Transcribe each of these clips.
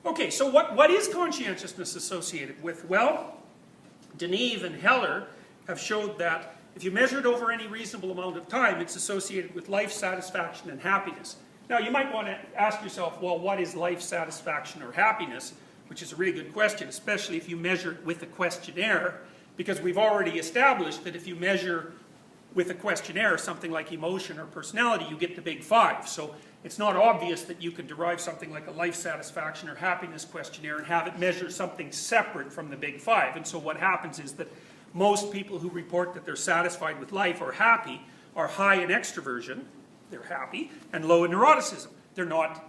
Okay, so what is conscientiousness associated with? Well, Deneve and Heller have showed that if you measure it over any reasonable amount of time, it's associated with life satisfaction and happiness. Now, you might want to ask yourself, well, what is life satisfaction or happiness? Which is a really good question, especially if you measure it with a questionnaire, because we've already established that if you measure with a questionnaire something like emotion or personality, you get the big five. So it's not obvious that you could derive something like a life satisfaction or happiness questionnaire and have it measure something separate from the big five. And so what happens is that most people who report that they're satisfied with life or happy are high in extroversion, they're happy, and low in neuroticism. They're not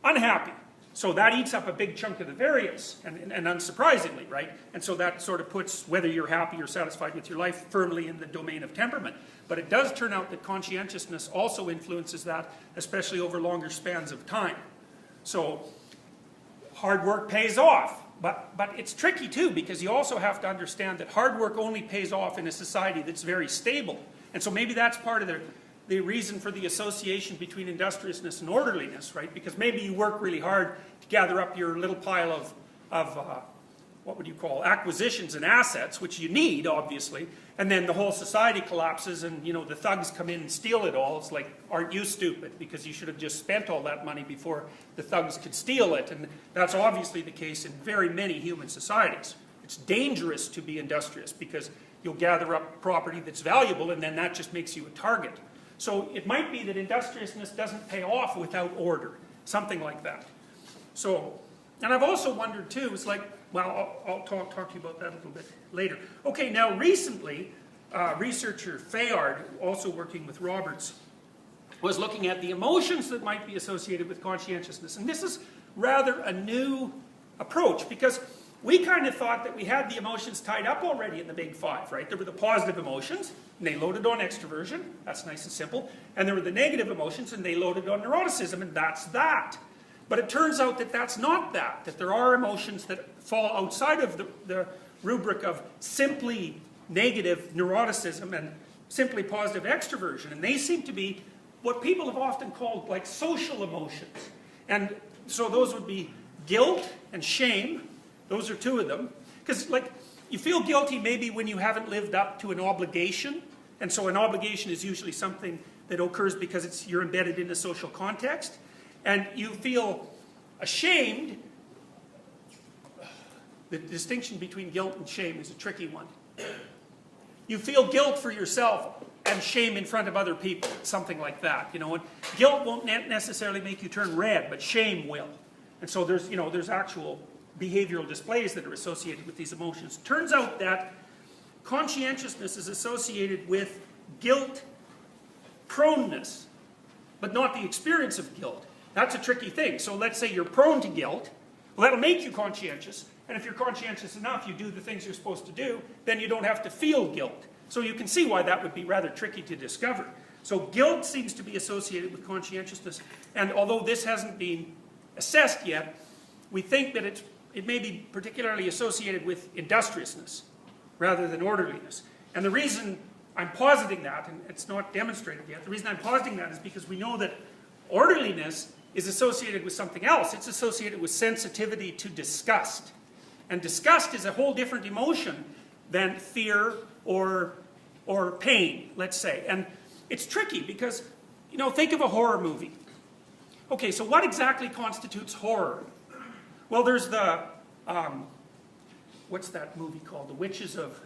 unhappy. So that eats up a big chunk of the variance, and unsurprisingly, right? And so that sort of puts whether you're happy or satisfied with your life firmly in the domain of temperament. But it does turn out that conscientiousness also influences that, especially over longer spans of time. So hard work pays off, but it's tricky too, because you also have to understand that hard work only pays off in a society that's very stable. And so maybe that's part of the reason for the association between industriousness and orderliness, right? Because maybe you work really hard to gather up your little pile of what would you call, acquisitions and assets, which you need, obviously, and then the whole society collapses and, you know, the thugs come in and steal it all. It's like, aren't you stupid? Because you should have just spent all that money before the thugs could steal it. And that's obviously the case in very many human societies. It's dangerous to be industrious because you'll gather up property that's valuable and then that just makes you a target. So it might be that industriousness doesn't pay off without order, something like that. So, and I've also wondered too, it's like, well, I'll talk to you about that a little bit later. Okay, now recently, researcher Fayard, also working with Roberts, was looking at the emotions that might be associated with conscientiousness. And this is rather a new approach, because we kind of thought that we had the emotions tied up already in the big five, right? There were the positive emotions, and they loaded on extroversion. That's nice and simple. And there were the negative emotions, and they loaded on neuroticism, and that's that. But it turns out that that's not that, that there are emotions that fall outside of the rubric of simply negative neuroticism and simply positive extroversion. And they seem to be what people have often called like social emotions. And so those would be guilt and shame. Those are two of them. Because like you feel guilty maybe when you haven't lived up to an obligation. And so an obligation is usually something that occurs because you're embedded in a social context. And you feel ashamed. The distinction between guilt and shame is a tricky one. You feel guilt for yourself and shame in front of other people, something like that. You know, and guilt won't necessarily make you turn red, but shame will. And so there's actual behavioral displays that are associated with these emotions. Turns out that conscientiousness is associated with guilt proneness, but not the experience of guilt. That's a tricky thing. So let's say you're prone to guilt. Well, that'll make you conscientious. And if you're conscientious enough, you do the things you're supposed to do, then you don't have to feel guilt. So you can see why that would be rather tricky to discover. So guilt seems to be associated with conscientiousness. And although this hasn't been assessed yet, we think that it may be particularly associated with industriousness rather than orderliness. And the reason I'm positing that, and it's not demonstrated yet, the reason I'm positing that is because we know that orderliness is associated with something else. It's associated with sensitivity to disgust. And disgust is a whole different emotion than fear or pain, let's say. And it's tricky because, you know, think of a horror movie. Okay, so what exactly constitutes horror? Well, there's the, what's that movie called? The Witches of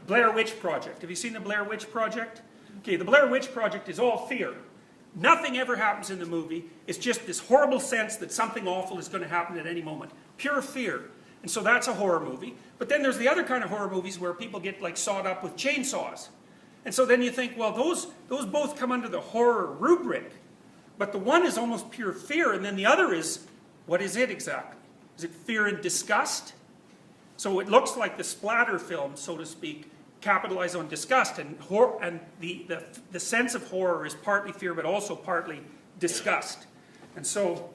Blair Witch Project. Have you seen the Blair Witch Project? Okay, the Blair Witch Project is all fear. Nothing ever happens in the movie. It's just this horrible sense that something awful is going to happen at any moment. Pure fear. And so that's a horror movie. But then there's the other kind of horror movies where people get like sawed up with chainsaws. And so then you think, well, those both come under the horror rubric. But the one is almost pure fear, and then the other is, what is it exactly? Is it fear and disgust? So it looks like the splatter film, so to speak, capitalize on disgust, and the sense of horror is partly fear but also partly disgust. And so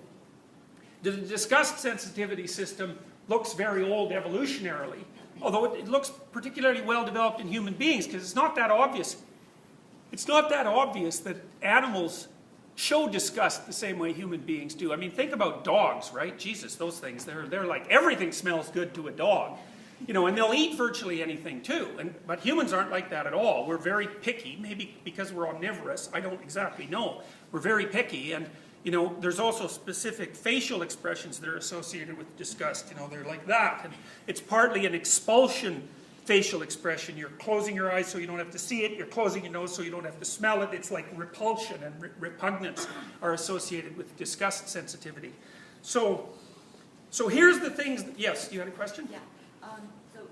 the disgust sensitivity system looks very old evolutionarily, although it looks particularly well developed in human beings, because it's not that obvious. It's not that obvious that animals show disgust the same way human beings do. I mean, think about dogs, right? Jesus, those things, they're like, everything smells good to a dog. You know, and they'll eat virtually anything too. But humans aren't like that at all. We're very picky, maybe because we're omnivorous. I don't exactly know. We're very picky, and you know, there's also specific facial expressions that are associated with disgust. You know, they're like that. And it's partly an expulsion facial expression. You're closing your eyes so you don't have to see it. You're closing your nose so you don't have to smell it. It's like repulsion and repugnance are associated with disgust sensitivity. So here's the things that, yes, you had a question? Yeah. So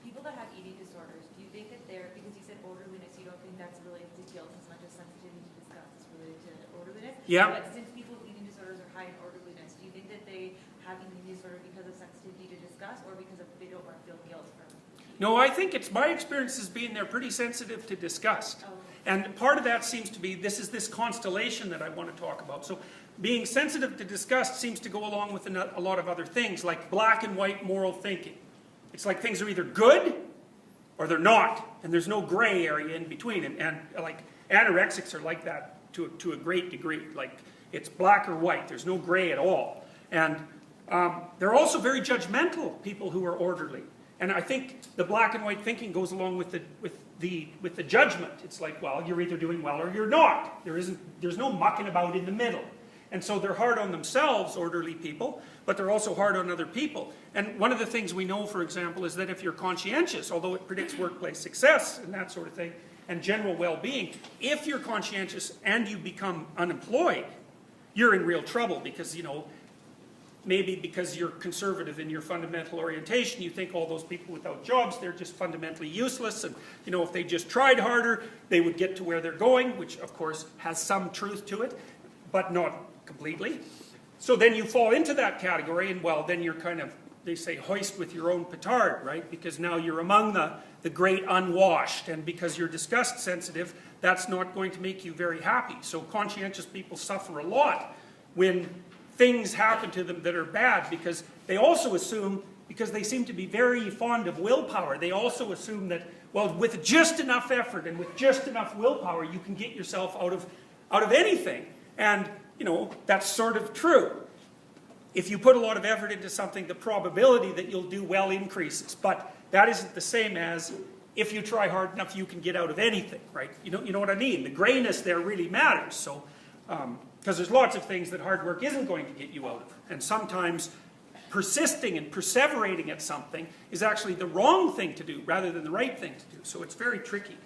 people that have eating disorders, do you think that they're, because you said orderliness, you don't think that's related to guilt as much as sensitivity to disgust is related to orderliness? Yeah. But since people with eating disorders are high in orderliness, do you think that they have eating disorder because of sensitivity to disgust or because of they don't want to feel guilt from eating? No, I think it's my experience has been they're pretty sensitive to disgust. Oh, okay. And part of that seems to be, this constellation that I want to talk about. So being sensitive to disgust seems to go along with a lot of other things, like black and white moral thinking. It's like things are either good or they're not, and there's no gray area in between. And like anorexics are like that to a great degree. Like it's black or white, there's no gray at all. And they're also very judgmental, people who are orderly. And I think the black and white thinking goes along with the judgment. It's like, well, you're either doing well or you're not. There's no mucking about in the middle. And so they're hard on themselves, orderly people, but they're also hard on other people. And one of the things we know, for example, is that if you're conscientious, although it predicts workplace success and that sort of thing, and general well-being, if you're conscientious and you become unemployed, you're in real trouble because, you know, maybe because you're conservative in your fundamental orientation, you think all those people without jobs, they're just fundamentally useless, and you know, if they just tried harder, they would get to where they're going, which of course has some truth to it, but not completely. So then you fall into that category, and well, then you're kind of, they say, hoist with your own petard, right? Because now you're among the great unwashed, and because you're disgust sensitive, that's not going to make you very happy. So conscientious people suffer a lot when things happen to them that are bad, because they also assume, because they seem to be very fond of willpower, they also assume that, well, with just enough effort and with just enough willpower, you can get yourself out of anything. And, you know, that's sort of true. If you put a lot of effort into something, the probability that you'll do well increases. But that isn't the same as if you try hard enough, you can get out of anything, right? You know what I mean? The grayness there really matters. So, because there's lots of things that hard work isn't going to get you out of. And sometimes persisting and perseverating at something is actually the wrong thing to do rather than the right thing to do. So it's very tricky.